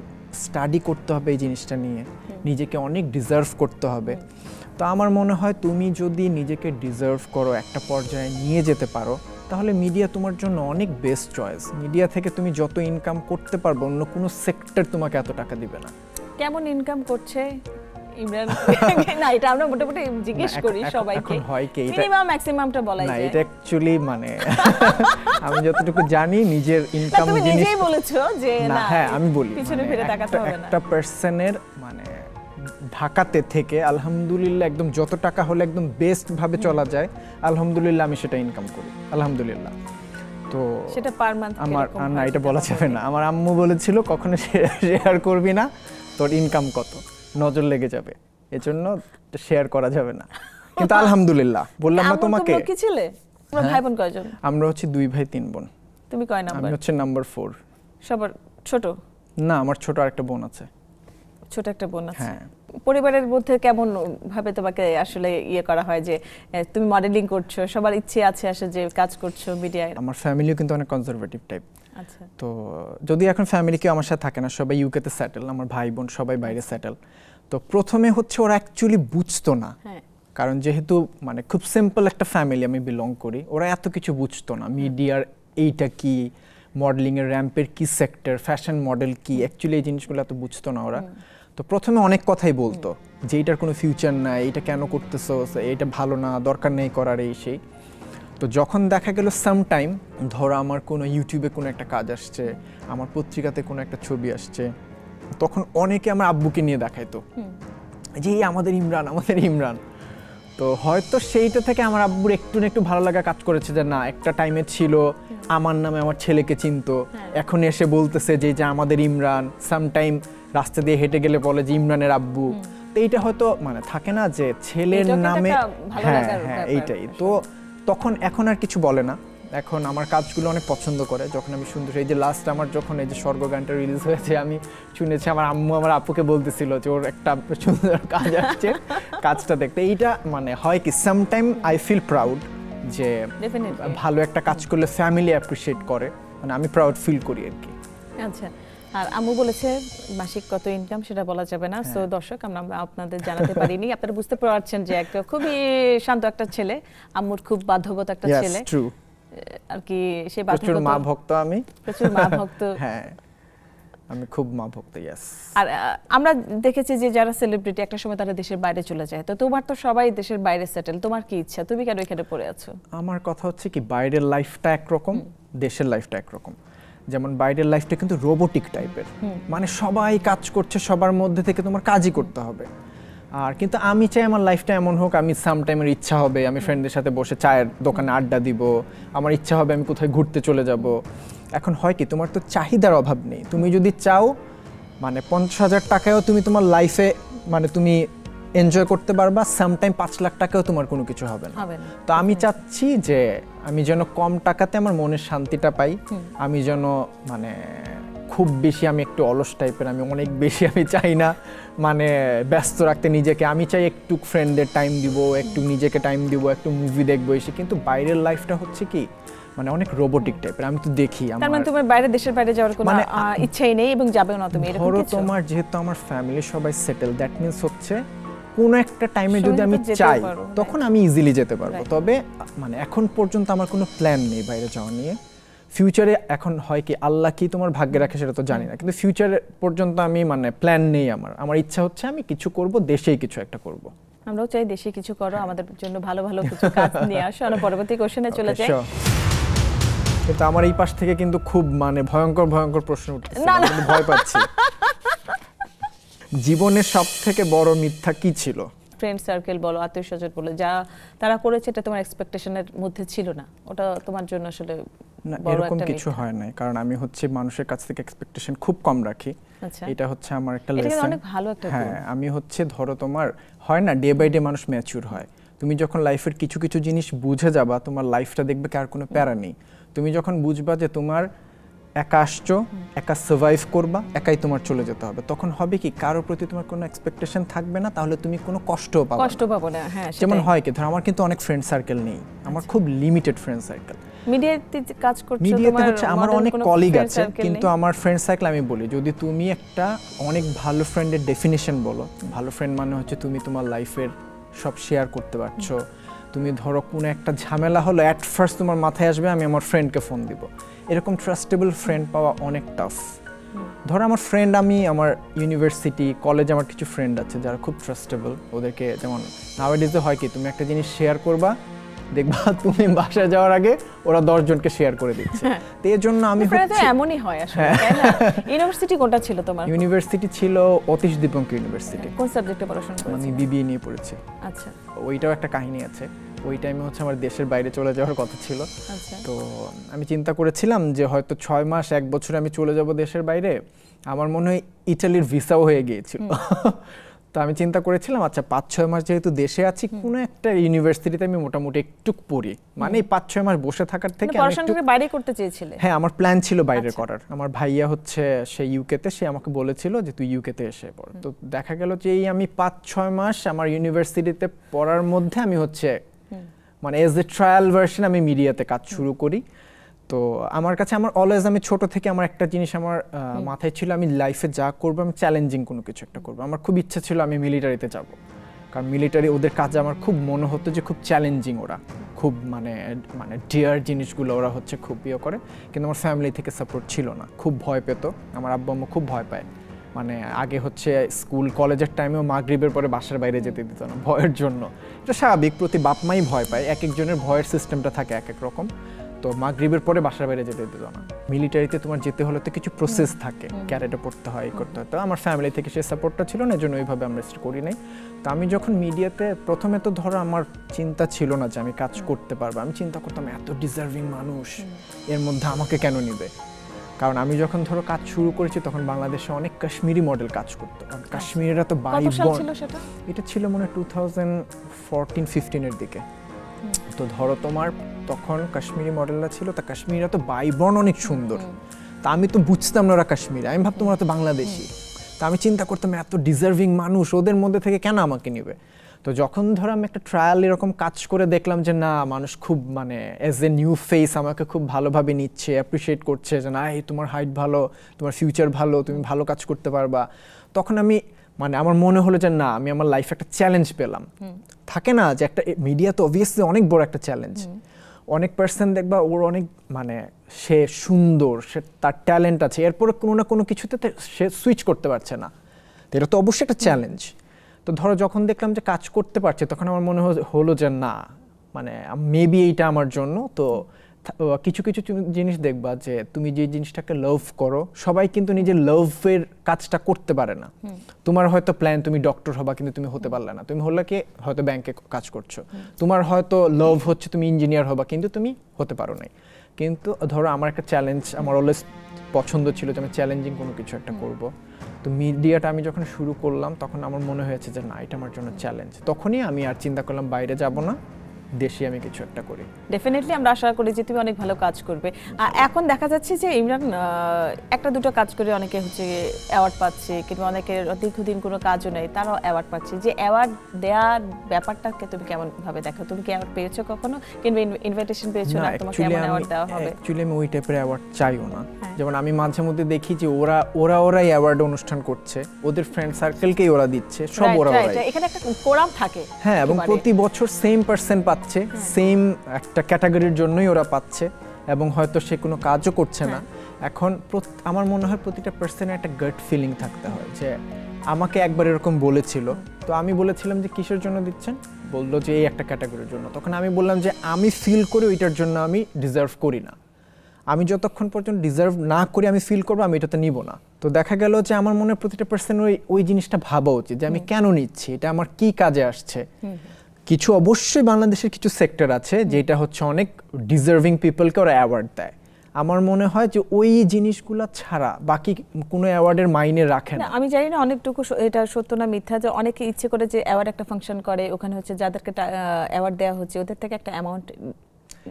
স্টাডি করতে হবে এই জিনিসটা নিয়ে, নিজেকে অনেক ডিজার্ভ করতে হবে। তো আমার মনে হয় তুমি যদি নিজেকে ডিজার্ভ করো, একটা পর্যায়ে নিয়ে যেতে পারো, তাহলে মিডিয়া তোমার জন্য অনেক বেস্ট চয়েস। মিডিয়া থেকে তুমি যত ইনকাম করতে পারবে, অন্য কোনো সেক্টর তোমাকে এত টাকা দিবে না। কেমন ইনকাম করছে ইমরান? না, এটা আমরা মোটামুটি জিজ্ঞেস করি সবাইকে, মিনিমাম ম্যাক্সিমামটা বলাই যায় না। এটা অ্যাকচুয়ালি মানে আমি যতটুকু জানি নিজের ইনকাম জিনিস, তুমি নিজেই বলেছো যে না, হ্যাঁ আমি বলি পিছনে ফিরে তাকাতে হবে না। একটা পারসনের মানে ঢাকাতে থেকে আলহামদুলিল্লাহ একদম যত টাকা হলে একদম বেস্ট ভাবে চলা যায়, আলহামদুলিল্লাহ আমি সেটা ইনকাম করি আলহামদুলিল্লাহ। তো সেটা পার মান্থ আমার না, এটা বলা যাবে না। আমার আম্মু বলেছিল কখনো শেয়ার করবি না, তোর ইনকাম কত নজর লেগে যাবে, এজন্য শেয়ার করা যাবে না। কিন্তু আলহামদুলিল্লাহ বললাম না তোমাকে। কি ছিলে? তোমরা ভাই বোন কয়জন? আমরা হচ্ছে 2 ভাই 3 বোন। তুমি কয় নাম্বার? আমি হচ্ছে নাম্বার 4। সবার ছোট? না, আমার ছোট আরেকটা বোন আছে। ছোট একটা বোন আছে। হ্যাঁ। পরিবারের মধ্যে কেমন ভাবে তোমাকে আসলে ইয়ে করা হয় যে তুমি মডেলিং করছো, সবার ইচ্ছে আছে যে কাজ করছো মিডিয়ায়? আমার ফ্যামিলিও কিন্তু অনেক কনজারভেটিভ টাইপ। আচ্ছা। তো যদি এখন ফ্যামিলি কেউ আমার সাথে থাকে না, সবাই ইউকেতে সেটেল, আমার ভাই বোন সবাই বাইরে সেটেল। তো প্রথমে হচ্ছে ওরা অ্যাকচুয়ালি বুঝতো না, কারণ যেহেতু মানে খুব সিম্পল একটা ফ্যামিলি আমি বিলং করি, ওরা এত কিছু বুঝতো না মিডিয়ার এইটা কি, মডেলিংয়ের র্যাম্পের কি সেক্টর, ফ্যাশন মডেল কি, অ্যাকচুয়ালি এই জিনিসগুলো এত বুঝতো না ওরা। তো প্রথমে অনেক কথাই বলতো যে এইটার কোনো ফিউচার নাই, এটা কেন করতেছো, এটা ভালো না, দরকার নেই করার, এই সেই। তো যখন দেখা গেল সামটাইম ধরো আমার কোনো ইউটিউবে কোনো একটা কাজ আসছে, আমার পত্রিকাতে কোনো একটা ছবি আসছে, তখন অনেকে আমার আব্বুকে নিয়ে দেখাইতো যে আমাদের ইমরান। তো হয়তো সেইটা থেকে আমার আব্বুর একটু না একটু ভালো লাগা কাজ করেছে যে না, একটা টাইমে ছিল আমার নামে আমার ছেলেকে চিনতো, এখন এসে বলতেছে যে আমাদের ইমরান। সামটাইম রাস্তা দিয়ে হেঁটে গেলে বলে যে ইমরানের আব্বু। তো এইটা হয়তো মানে থাকে না যে ছেলের নামে, হ্যাঁ হ্যাঁ এইটাই। তো তখন এখন আর কিছু বলে না, এখন আমার কাজগুলো অনেক পছন্দ করে। যখন আমি শুনতে, এই যে লাস্ট আমার যখন এই যে স্বর্গ গানটা রিলিজ হয়েছে, আমি শুনেছি আমার আম্মু আমার আপুকে বলতেছিল যে ওর একটা সুন্দর কাজ আসছে, কাজটা দেখতে। এইটা মানে হয় কি সামটাইম আই ফিল প্রাউড যে ভালো একটা কাজ করলে ফ্যামিলি অ্যাপ্রিশিয়েট করে, মানে আমি প্রাউড ফিল করি আর কি। আচ্ছা। আর আম্মু বলেছে মাসিক কত ইনকাম সেটা বলা যাবে না, সো দর্শক আমরা আপনাদের জানাতে পারিনি। আপনারা বুঝতে পারছেন যে একটা খুবই শান্ত একটা ছেলে, আম্মুর খুব বাধ্যগত একটা ছেলে আর কি। সে প্রচুর মা ভক্ত, আমি প্রচুর মা ভক্ত। হ্যাঁ আমি খুব মা ভক্ত। ইয়েস। আর আমরা দেখেছি যে যারা সেলিব্রিটি একটা সময় তারা দেশের বাইরে চলে যায়, তো তোমার তো সবাই দেশের বাইরে সেটেল, তোমার কি ইচ্ছা, তুমি কেন এখানে পড়ে আছো? আমার কথা হচ্ছে কি, বাইরের লাইফটা একরকম, দেশের লাইফটা একরকম। যেমন বাইরের লাইফটা কিন্তু রোবোটিক টাইপের, মানে সবাই কাজ করছে, সবার মধ্যে থেকে তোমার কাজই করতে হবে। আর কিন্তু আমি চাই আমার লাইফটা এমন হোক, আমি সামটাইমের ইচ্ছা হবে আমি ফ্রেন্ডদের সাথে বসে চায়ের দোকানে আড্ডা দিব, আমার ইচ্ছা হবে আমি কোথায় ঘুরতে চলে যাব। এখন হয় কি, তোমার তো চাহিদার অভাব নেই, তুমি যদি চাও মানে 50,000 টাকায়ও তুমি তোমার লাইফে মানে তুমি এনজয় করতে পারবা, সামটাইম 5 লাখ টাকাও তোমার কোনো কিছু হবে না। তো আমি চাচ্ছি যে আমি যেন কম টাকাতে আমার মনের শান্তিটা পাই, আমি যেন মানে খুব বেশি আমি একটু অলস টাইপের, আমি অনেক বেশি আমি চাই না মানে ব্যস্ত রাখতে নিজেকে। আমি চাই একটু ফ্রেন্ডদের টাইম দিব, একটু নিজেকে টাইম দিব, একটু মুভি দেখবো এসে। কিন্তু বাইরের লাইফটা হচ্ছে কি মানে অনেক রোবোটিক টাইপের, আমি তো দেখি। তার মানে তোমার বাইরে, দেশের বাইরে যাওয়ার কোনো ইচ্ছাই নেই এবং যাবেও না তুমি, এরকম কিছু? তোমার যেহেতু আমার ফ্যামিলি সবাই সেটেল, দ্যাট মিন্স হচ্ছে কোনো একটা টাইমে যদি আমি চাই তখন আমি ইজিলি যেতে পারবো। তবে মানে এখন পর্যন্ত আমার কোনো প্ল্যান নেই বাইরে যাওয়া নিয়ে। ফিউচারে এখন হয় কি আল্লাহ কি তোমার ভাগ্যে রাখে সেটা তো জানি না, কিন্তু ফিউচারে পর্যন্ত আমি মানে প্ল্যান নেই আমার ইচ্ছা হচ্ছে আমি কিছু করব, দেশেই কিছু একটা করব। আমরাও চাই দেশে কিছু করো, আমাদের জন্য ভালো ভালো কিছু কাজ নিয়ে আসো। আমরা পরবর্তী কোশ্চেনে চলে যাই। কিন্তু আমার এই পাশ থেকে কিন্তু খুব মানে ভয়ঙ্কর প্রশ্ন উঠছে, আমি ভয় পাচ্ছি। জীবনের সবথেকে বড় মিথ্যা কি ছিল? ফ্রেন্ড সার্কেল বলো, আত্মীয় স্বজন বলো, যা তারা করেছে এটা তোমার এক্সপেকটেশনের মধ্যে ছিল না, ওটা তোমার জন্য আসলে না এরকম কিছু হয় না, কারণ আমি হচ্ছে মানুষের কাছ থেকে এক্সপেকটেশন খুব কম রাখি। এটা হচ্ছে আমার একটা লেসন। এটা অনেক ভালো একটা গুণ। হ্যাঁ আমি হচ্ছে ধরো তোমার হয় না ডে বাই ডে মানুষ ম্যাচিউর হয়, তুমি যখন লাইফের কিছু কিছু জিনিস বুঝে যাবা তোমার লাইফটা দেখবে কি আর কোনো প্যারা নেই। তুমি যখন বুঝবা যে তোমার একা আসছো, একা সার্ভাইভ করবা, একাই তোমার চলে যেতে হবে, তখন হবে কি কারোর প্রতি তোমার কোনো এক্সপেকটেশন থাকবে না, তাহলে তুমি কোনো কষ্টও পাবে না। হ্যাঁ যেমন হয় কি ধর আমার কিন্তু অনেক ফ্রেন্ড সার্কেল নেই, আমার খুব লিমিটেড ফ্রেন্ড সার্কেল। মিডিয়াতে কাজ করছো, মিডিয়াতে হচ্ছে আমার অনেক কলিগ আছে, কিন্তু আমার ফ্রেন্ড সার্কেল আমি বলি যদি তুমি একটা অনেক ভালো ফ্রেন্ডের ডেফিনিশন বলো, ভালো ফ্রেন্ড মানে হচ্ছে তুমি তোমার লাইফের সব শেয়ার করতে পারছো। তুমি ধরো কোনো একটা ঝামেলা হলো, অ্যাট ফার্স্ট তোমার মাথায় আসবে আমি আমার ফ্রেন্ডকে ফোন দিব। এরকম ট্রাস্টেবল ফ্রেন্ড পাওয়া অনেক টাফ। ধরো আমার ফ্রেন্ড, আমি আমার ইউনিভার্সিটি কলেজে আমার কিছু ফ্রেন্ড আছে যারা খুব ট্রাস্টেবল, ওদেরকে যেমন নাওয়াডেজে হয় কি তুমি একটা জিনিস শেয়ার করবা, দেখবা তুমি বাসায় যাওয়ার আগে ওরা 10 জনকে শেয়ার করে দিচ্ছে। তো এর জন্য আমি হচ্ছে এমনই হয় আসলে, তাই না? ইউনিভার্সিটি কোনটা ছিল তোমার? ইউনিভার্সিটি ছিল অতীশ দীপঙ্কর ইউনিভার্সিটি। কোন সাবজেক্টে পড়াশোনা করেছো? আমি বিবিএ নিয়ে পড়েছি। আচ্ছা। ওইটাও একটা কাহিনী আছে, ওই টাইমে হচ্ছে আমার দেশের বাইরে চলে যাওয়ার কথা ছিল। তো আমি চিন্তা করেছিলাম যে হয়তো 6 মাস 1 বছর আমি চলে যাব দেশের বাইরে। আমার মনে হয় ইটালির ভিসাও হয়ে গিয়েছিল। তো আমি চিন্তা করেছিলাম আচ্ছা 5-6 মাস যেহেতু দেশে আছি কোনো একটা ইউনিভার্সিটিতে আমি মোটামুটি একটু পড়ি, মানে এই 5-6 মাস বসে থাকার থেকে আমি একটু পড়াশোনাটা বাইরে করতে চেয়েছিলে? হ্যাঁ, আমার প্ল্যান ছিল বাইরে করার। আমার ভাইয়া হচ্ছে সে ইউকেতে, সে আমাকে বলেছিল যে তুই ইউকেতে এসে পড়। তো দেখা গেল যে এই আমি 5-6 মাস আমার ইউনিভার্সিটিতে পড়ার মধ্যে আমি হচ্ছে মানে এজ এ ট্রায়াল ভার্সন আমি মিডিয়াতে কাজ শুরু করি। তো আমার কাছে আমার অলওয়েজ, আমি ছোট থেকে আমার একটা জিনিস আমার মাথায় ছিল, আমি লাইফে যা করবো আমি চ্যালেঞ্জিং কোনো কিছু একটা করবো। আমার খুব ইচ্ছা ছিল আমি মিলিটারিতে যাব, কারণ মিলিটারি ওদের কাজ আমার খুব মনে হতো যে খুব চ্যালেঞ্জিং, ওরা খুব মানে ডিয়ার জিনিসগুলো ওরা হচ্ছে খুব ইয়ে করে। কিন্তু আমার ফ্যামিলি থেকে সাপোর্ট ছিল না, খুব ভয় পেত। আমার আব্বু আম্মু খুব ভয় পায়, মানে আগে হচ্ছে স্কুল কলেজের টাইমেও মাগরিবের পরে বাসার বাইরে যেতে দিত না ভয়ের জন্য। এটা স্বাভাবিক, প্রতি বাপ মাই ভয় পায়, এক একজনের ভয়ের সিস্টেমটা থাকে এক এক রকম। তো মাগরিবের পরে বাসার বাইরে যেতে দিত না। মিলিটারিতে তোমার যেতে হলে তো কিছু প্রসেস থাকে, ক্যারেটে পড়তে হয়, করতে হয়। তো আমার ফ্যামিলি থেকে সেই সাপোর্টটা ছিল না, এজন্য ওইভাবে আমরা করি নাই। তো আমি যখন মিডিয়াতে প্রথমে, তো ধরো আমার চিন্তা ছিল না যে আমি কাজ করতে পারবো। আমি চিন্তা করতাম এত ডিজার্ভিং মানুষ, এর মধ্যে আমাকে কেন নিবে। কারণ আমি যখন ধরো কাজ শুরু করেছি তখন বাংলাদেশে অনেক কাশ্মীরি মডেল কাজ করতো। কাশ্মীরিরা তো ভাই বোন, এটা ছিল মনে হয় 2014-15 এর দিকে। তো ধরো তোমার তখন কাশ্মীরি মডেলরা ছিল, তা কাশ্মীরিরা তো ভাই বোন অনেক সুন্দর। তা আমি তো বুঝতাম না ওরা কাশ্মীরি, আমি ভাবতাম ওরা তো বাংলাদেশি। তা আমি চিন্তা করতাম এত ডিজার্ভিং মানুষ, ওদের মধ্যে থেকে কেন আমাকে নেবে। তো যখন ধরো আমি একটা ট্রায়াল এরকম কাজ করে দেখলাম যে না, মানুষ খুব মানে অ্যাজ এ নিউ ফেস আমাকে খুব ভালোভাবে নিচ্ছে, অ্যাপ্রিসিয়েট করছে যে না এই তোমার হাইট ভালো, তোমার ফিউচার ভালো, তুমি ভালো কাজ করতে পারবা, তখন আমি মানে আমার মনে হলো যে না, আমি আমার লাইফে একটা চ্যালেঞ্জ পেলাম। থাকে না যে একটা মিডিয়া তো অবভিয়াসলি অনেক বড় একটা চ্যালেঞ্জ। অনেক পার্সন দেখবা ওর অনেক মানে সে সুন্দর, সে তার ট্যালেন্ট আছে, এরপরে কোনো না কোনো কিছুতে সে সুইচ করতে পারছে না। তো এটা তো অবশ্যই একটা চ্যালেঞ্জ। তো ধরো যখন দেখলাম যে কাজ করতে পারছে, তখন আমার মনে হলো যে না, মানে মেবি এইটা আমার জন্য। তো কিছু কিছু জিনিস দেখবা যে তুমি যে জিনিসটাকে লাভ করো, সবাই কিন্তু নিজের লাভের কাজটা করতে পারে না। তোমার হয়তো প্ল্যান তুমি ডক্টর হবা, কিন্তু তুমি হতে পারলে না। তুমি হলে কি হয়তো ব্যাংকে কাজ করছো, তোমার হয়তো লাভ হচ্ছে তুমি ইঞ্জিনিয়ার হবা, কিন্তু তুমি হতে পারো নাই। কিন্তু ধরো আমার একটা চ্যালেঞ্জ, আমার অলওয়েজ পছন্দ ছিল যে আমি চ্যালেঞ্জিং কোনো কিছু একটা করব। তো মিডিয়াটা আমি যখন শুরু করলাম তখন আমার মনে হয়েছে যে না, এটা আমার জন্য চ্যালেঞ্জ। তখনই আমি আর চিন্তা করলাম বাইরে যাব না, দেশে আমি কিছু একটা করি। ডেফিনেটলি আমরা আশা করি যে তুমি অনেক ভালো কাজ করবে। এখন দেখা যাচ্ছে যে ইমরান একটা দুটো কাজ করে অনেকে হচ্ছে অ্যাওয়ার্ড পাচ্ছে, কিংবা অনেকের দীর্ঘদিন কোনো কাজও নেই, তারাও অ্যাওয়ার্ড পাচ্ছে। যে অ্যাওয়ার্ড দেওয়ার ব্যাপারটাকে তুমি কেমন ভাবে দেখো? তুমি কি অ্যাওয়ার্ড পেয়েছো কখনো, কিংবা ইনভিটেশন পেয়েছো না তোমাকে এমন অ্যাওয়ার্ড দেওয়া হবে? অ্যাকচুয়ালি আমি ওই টাইপের অ্যাওয়ার্ড চাইও না। যেমন আমি মাঝে মধ্যে দেখি যে ওরাই অ্যাওয়ার্ড অনুষ্ঠান করছে, ওদের ফ্রেন্ড সার্কেলকেই ওরা দিচ্ছে, সব ওরাই। এখানে একটা কোরাম থাকে। হ্যাঁ, এবং প্রতি বছর সেম পার্সন পাচ্ছে, সেম একটা ক্যাটাগরির জন্যই ওরা পাচ্ছে, এবং হয়তো সে কোনো কাজও করছে না। এখন আমার মনে হয় প্রতিটা পার্সনের একটা গাট ফিলিং থাকতে হয় যে আমাকে একবার এরকম বলেছিল, তো আমি বলেছিলাম যে কিসের জন্য দিচ্ছেন, বললো যে এই একটা ক্যাটাগরির জন্য। তখন আমি বললাম যে আমি ফিল করি ওইটার জন্য আমি ডিজার্ভ করি না, আমি যতক্ষণ পর্যন্ত ডিজার্ভ না করি আমি ফিল করবো আমি এটাতে নিব না। তো দেখা গেল যে আমার মনে প্রতিটা পার্সন ওই জিনিসটা ভাবা উচিত যে আমি কেন নিচ্ছি, এটা আমার কি কাজে আসছে। কিছু অবশ্যই বাংলাদেশের কিছু সেক্টর আছে যেটা হচ্ছে অনেক ডিজার্ভিং পিপলকে ওরা অ্যাওয়ার্ড দেয়। আমার মনে হয় যে ওই জিনিসগুলো ছাড়া বাকি কোনো অ্যাওয়ার্ডের মাইনে রাখে না। আমি জানি না অনেকটুকু এটা সত্য না মিথ্যা, যে অনেকে ইচ্ছে করে যে অ্যাওয়ার্ড একটা ফাংশন করে, ওখানে হচ্ছে যাদেরকে অ্যাওয়ার্ড দেওয়া হচ্ছে ওদের থেকে একটা অ্যামাউন্ট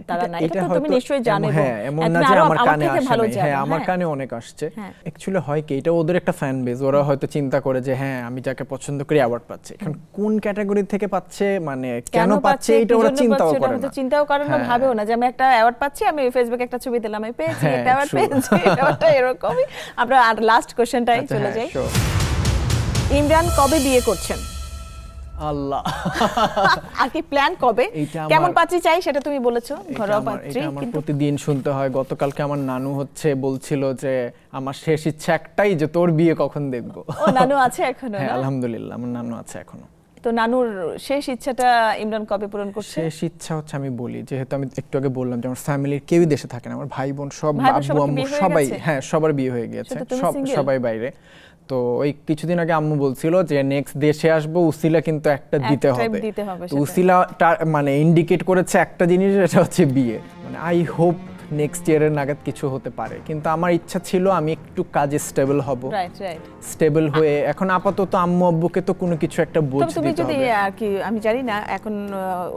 তারা না। এটা তো তুমি নিশ্চয়ই জানো। হ্যাঁ, এমন না যে আমার কানে আসে না। হ্যাঁ, আমার কানে অনেক আসছে। অ্যাকচুয়ালি হয় কি, এটা ওদের একটা ফ্যান বেজ, ওরা হয়তো চিন্তা করে যে হ্যাঁ আমি যাকে পছন্দ করি অ্যাওয়ার্ড পাচ্ছে। এখন কোন ক্যাটাগরি থেকে পাচ্ছে, মানে কেন পাচ্ছে, এটা ওরা চিন্তাও করে না। চিন্তাও করে না, ভাবেও না যে আমি একটা অ্যাওয়ার্ড পাচ্ছি, আমি ফেসবুকে একটা ছবি দিলাম, আমি পেয়েছি একটা অ্যাওয়ার্ড পেয়েছি। এটা এরকমই। আমরা আর লাস্ট কোশ্চেনটাই চলে যাই। ইমরান কবে বিয়ে করছেন? আল্লাহ, আর কি প্ল্যান কবে, কেমন পাত্রী চাই সেটা তুমি বলেছো, ঘরোয়া পাত্রী। আমার প্রতিদিন শুনতে হয়। গতকালকে আমার নানু বলছিল যে আমার শেষ ইচ্ছা একটাই, যে তোর বিয়ে কখন দেখবো। ও, নানু আছে এখনো? হ্যাঁ, আলহামদুলিল্লাহ আমার নানু আছে এখনো। তো নানুর শেষ ইচ্ছাটা ইমরান কবে পূরণ করছে? শেষ ইচ্ছা হচ্ছে, আমি বলি যেহেতু আমি একটু আগে বললাম যে আমার ফ্যামিলির কেউই দেশে থাকে না, আমার ভাই বোন সব, আব্বু আম্মু সবাই, হ্যাঁ সবার বিয়ে হয়ে গেছে, সবাই বাইরে। তো ওই কিছুদিন আগে আম্মু বলছিল যে নেক্সট দেশে আসবো, উসিলা কিন্তু একটা দিতে হবে। তো উসিলা মানে ইন্ডিকেট করেছে একটা জিনিস, এটা হচ্ছে বিয়ে। মানে আই হোপ নেক্সট ইয়ারের নাগাদ কিছু হতে পারে, কিন্তু আমার ইচ্ছা ছিল আমি একটু কাজে স্টেবল হব। Right right. স্টেবল হয়ে এখন আপাতত আম্মু আব্বুকে তো কোনো কিছু একটা বোঝ দিতে হবে। তুমি যদি আর কি আমি জানি না এখন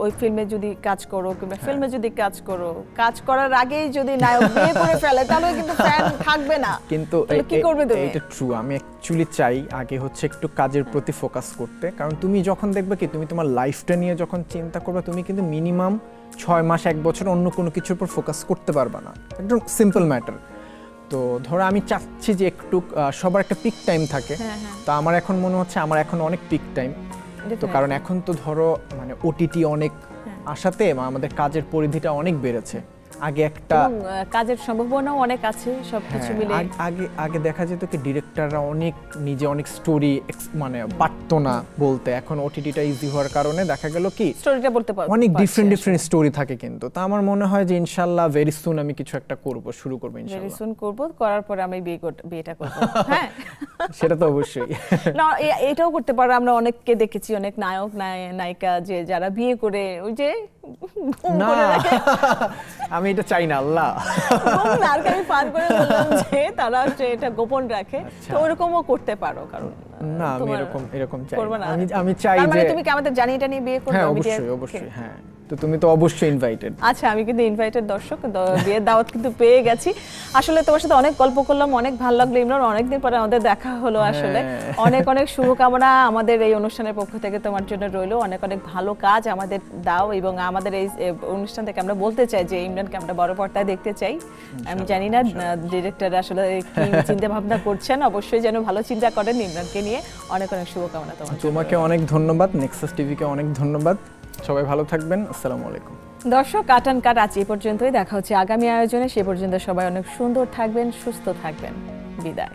ওই ফিল্মে যদি কাজ করো কিংবা ফিল্মে যদি কাজ করো, কাজ করার আগেই যদি নায়ক বিয়ে করে ফেলে তাহলে কিন্তু ফ্যান থাকবে না। কিন্তু কি করবে তুমি? এটা ট্রু, আমি অ্যাকচুয়ালি চাই আগে হচ্ছে একটু কাজের প্রতি ফোকাস করতে, কারণ তুমি যখন দেখবে কি তুমি তোমার লাইফটা নিয়ে যখন চিন্তা করবে তুমি কিন্তু মিনিমাম 6 মাস 1 বছর অন্য কোনো কিছুর উপর ফোকাস করতে পারবে না, একদম সিম্পল ম্যাটার। তো ধরো আমি চাচ্ছি যে একটু সবার একটা পিক টাইম থাকে, তো আমার এখন মনে হচ্ছে আমার এখন অনেক পিক টাইম। তো কারণ এখন তো ধরো মানে ওটিটি অনেক আসাতে আমাদের কাজের পরিধিটা অনেক বেড়েছে। আগে একটা কাজের সম্ভাবনাও অনেক আছে সবকিছু মিলে। আগে দেখা যেত কি ডিরেক্টররা অনেক স্টোরি মানে পারতো না বলতে, এখন ওটিটিটা ইজি হওয়ার কারণে দেখা গেল কি স্টোরিটা বলতে পারছে, অনেক ডিফারেন্ট স্টোরি থাকে কিন্তু। তো আমার মনে হয় যে ইনশাআল্লাহ ভেরি সুন আমি কিছু একটা শুরু করব ইনশাআল্লাহ। ভেরি সুন করব, করার পরে আমি বিয়েটা করব। হ্যাঁ সেটা তো অবশ্যই। না এটাও করতে পারো, আমরা অনেককে দেখেছি, অনেক নায়ক নায়িকা যে যারা বিয়ে করে ওই যে না আমি এটা চাই না আল্লাহ। আমি ফান করে বললাম যে তারা এটা গোপন রাখে, তো ওরকমও করতে পারো। কারণ না আমি এরকম চাই না, আমি চাই যে মানে তুমি কি আমাদের জানি এটা নিয়ে বিয়ে করবে? হ্যাঁ অবশ্যই হ্যাঁ। তো তুমি তো অবশ্যই ইনভাইটেড। আচ্ছা আমি কিন্তু ইনভাইটেড দর্শক, বিয়ের দাওয়াত কিন্তু পেয়ে গেছি। আসলে তোমার সাথে অনেক গল্প করলাম, অনেক ভালো লাগলো ইমরান, অনেকদিন পরে আমাদের দেখা হলো আসলে। অনেক শুভকামনা আমাদের এই অনুষ্ঠানের পক্ষ থেকে তোমার জন্য রইলো। অনেক ভালো কাজ আমাদের দাও, এবং আমাদের এই অনুষ্ঠান থেকে আমরা বলতে চাই যে ইমরানকে আমরা বড় পর্দায় দেখতে চাই। আমি জানি না ডিরেক্টর আসলে কি চিন্তা ভাবনা করছেন, অবশ্যই যেন ভালো চিন্তা করেন ইমরানকে নিয়ে। অনেক তোমার তোমাকে অনেক ধন্যবাদ, নেক্সাস টিভিকে অনেক ধন্যবাদ। সবাই ভালো থাকবেন, আসসালামু আলাইকুম। দর্শক কাট অ্যান্ড কাট আজ এই পর্যন্তই, দেখা হচ্ছে আগামী আয়োজনে। সে পর্যন্ত সবাই অনেক সুন্দর থাকবেন, সুস্থ থাকবেন। বিদায়।